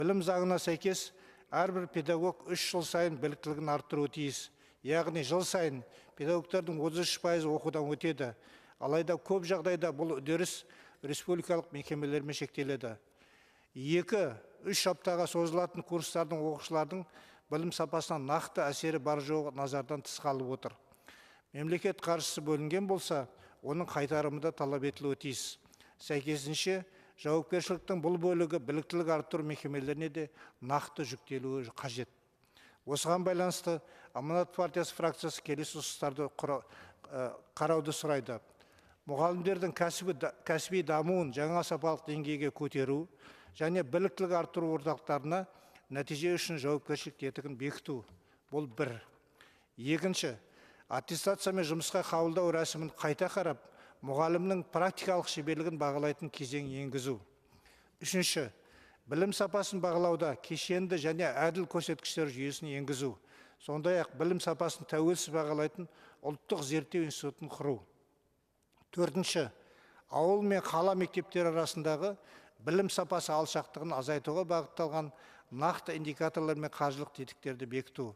Білім заңына сәйкес, әрбір педагог 3 жыл сайын біліктілігін арттыруы тиіс. Яғни жыл сайын педагогтардың 33% оқудан өтеді. Алайда көп жағдайда бұл үдеріс республикалық мекемелермен шектеледі. 2-3 аптаға созылатын курстардың оқушылардың білім сапасына нақты әсері бар жоғы назардан тыс қалып отыр. Мемлекет қаржысы бөлінген болса, оның қайтарымы да талап етілуі тиіс. Сәйкесінше, жауапкершіліктің бұл бөлігі біліктілік арттыру мекемелеріне де нақты жүктелуі қажет. Осыған байланысты Аманат партиясы фракциясы келесі ұсыныстарды қарауды сұрайды. Мұғалімдердің кәсіби дамуын жаңа сапалық деңгейге көтеру және біліктілік арттыру орталықтарына нәтиже үшін жауапкершілік тетігін бекіту. Бұл бір. Екінші, аттестация мен жұмысқа қабылдау рәсімін қайта қарап, мұғалімнің практикалық шеберлігін бағалайтын кезең енгізу. Үшінші, білім сапасын бағалауда кешенді және әділ көрсеткіштер жүйесін енгізу. Сондай-ақ білім сапасын тәуелсіз бағалайтын ұлттық зерттеу институтын құру. Төртінші, ауыл мен қала мектептері арасындағы білім сапасы алшақтығын азайтуға бағытталған нақты индикаторлар мен қаржылық тетіктерді бекіту.